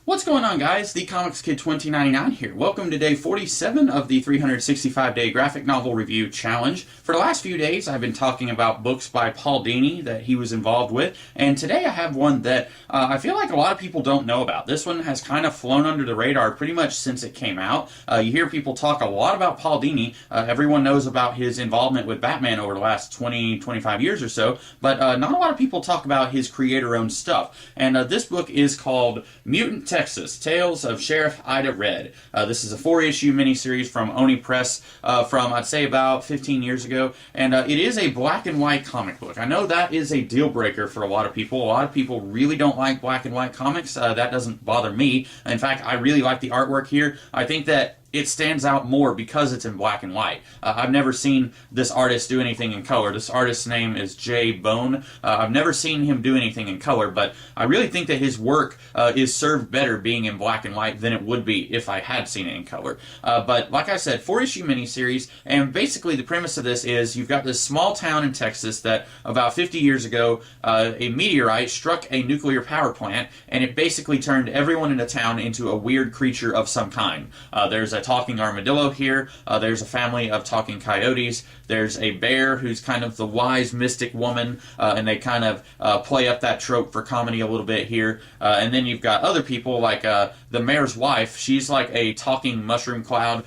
What's going on, guys? The Comics Kid 2099 here. Welcome to day 47 of the 365-day graphic novel review challenge. For the last few days, I've been talking about books by Paul Dini that he was involved with, and today I have one that I feel like a lot of people don't know about. This one has kind of flown under the radar pretty much since it came out. You hear people talk a lot about Paul Dini. Everyone knows about his involvement with Batman over the last 20-25 years or so, but not a lot of people talk about his creator-owned stuff. And this book is called Mutant, Texas, Tales of Sheriff Ida Red. This is a 4-issue miniseries from Oni Press from, I'd say, about 15 years ago, and it is a black and white comic book. I know that is a deal breaker for a lot of people. A lot of people really don't like black and white comics. That doesn't bother me. In fact, I really like the artwork here. I think that it stands out more because it's in black and white. I've never seen this artist do anything in color. This artist's name is Jay Bone. I've never seen him do anything in color, but I really think that his work is served better being in black and white than it would be if I had seen it in color. But like I said, 4-issue miniseries, and basically the premise of this is you've got this small town in Texas that about 50 years ago, a meteorite struck a nuclear power plant, and it basically turned everyone in the town into a weird creature of some kind. There's a talking armadillo here. There's a family of talking coyotes. There's a bear who's kind of the wise mystic woman, and they kind of play up that trope for comedy a little bit here. And then you've got other people like the mayor's wife. She's like a talking mushroom cloud.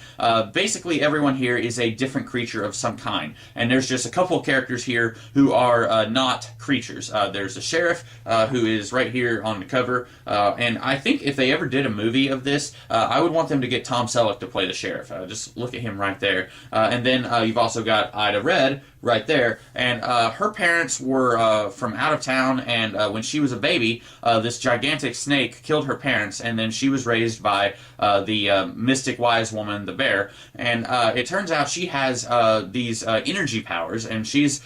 Basically, everyone here is a different creature of some kind. And there's just a couple of characters here who are not creatures. There's the sheriff who is right here on the cover. And I think if they ever did a movie of this, I would want them to get Tom Selleck to play the sheriff. Just look at him right there. And then you've also got Ida Red right there, and her parents were from out of town, and when she was a baby, this gigantic snake killed her parents, and then she was raised by the mystic wise woman, the bear, and it turns out she has these energy powers, and she's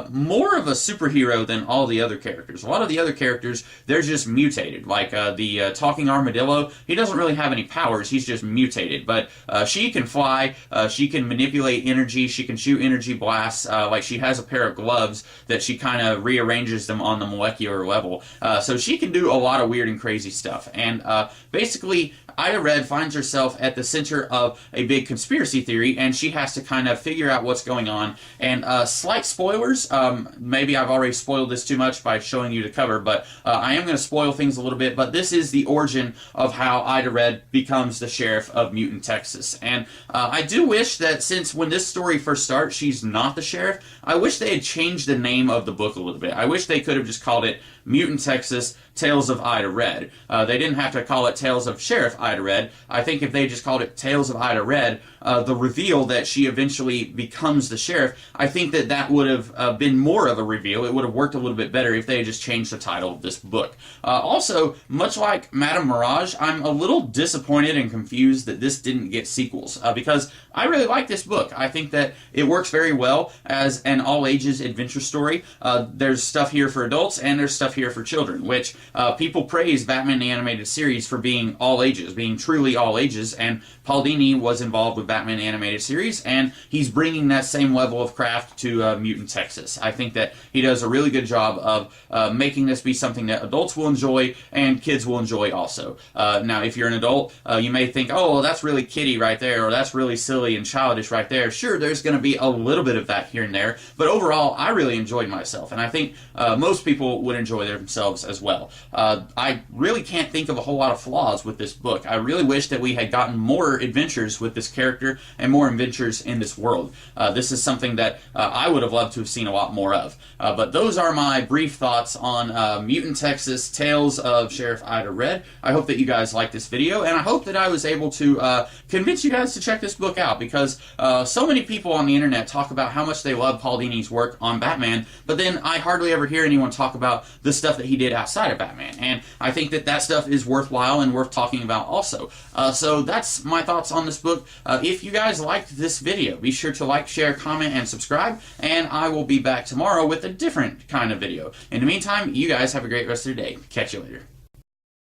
more of a superhero than all the other characters. A lot of the other characters, they're just mutated, like the talking armadillo. He doesn't really have any powers, he's just mutated, but she can fly, she can manipulate energy, she can shoot energy blasts, like she has a pair of gloves that she kind of rearranges them on the molecular level. So she can do a lot of weird and crazy stuff. And basically, Ida Red finds herself at the center of a big conspiracy theory, and she has to kind of figure out what's going on. And slight spoilers, maybe I've already spoiled this too much by showing you the cover, but I am going to spoil things a little bit, but this is the origin of how Ida Red becomes the sheriff of Mutant, Texas. And I do wish that since when this story first starts, she's not the sheriff, I wish they had changed the name of the book a little bit. I wish they could have just called it Mutant, Texas, Tales of Ida Red. They didn't have to call it Tales of Sheriff Ida Red. I think if they just called it Tales of Ida Red, the reveal that she eventually becomes the sheriff, I think that that would have been more of a reveal. It would have worked a little bit better if they had just changed the title of this book. Also, much like Madame Mirage, I'm a little disappointed and confused that this didn't get sequels, because I really like this book. I think that it works very well as an all-ages adventure story. There's stuff here for adults, and there's stuff here for children, which people praise Batman the Animated Series for being all ages, being truly all ages, and Paul Dini was involved with Batman the Animated Series, and he's bringing that same level of craft to Mutant Texas. I think that he does a really good job of making this be something that adults will enjoy and kids will enjoy also. Now, if you're an adult, you may think, oh, well, that's really kiddie right there, or that's really silly and childish right there. Sure, there's going to be a little bit of that here and there, but overall, I really enjoyed myself, and I think most people would enjoy themselves as well. I really can't think of a whole lot of flaws with this book. I really wish that we had gotten more adventures with this character and more adventures in this world. This is something that I would have loved to have seen a lot more of. But those are my brief thoughts on Mutant Texas, Tales of Sheriff Ida Red. I hope that you guys liked this video, and I hope that I was able to convince you guys to check this book out, because so many people on the internet talk about how much they love Paul Dini's work on Batman, but then I hardly ever hear anyone talk about the stuff that he did outside of Batman, and I think that that stuff is worthwhile and worth talking about also. So that's my thoughts on this book. If you guys liked this video, be sure to like, share, comment, and subscribe, and I will be back tomorrow with a different kind of video. In the meantime, you guys have a great rest of your day. Catch you later.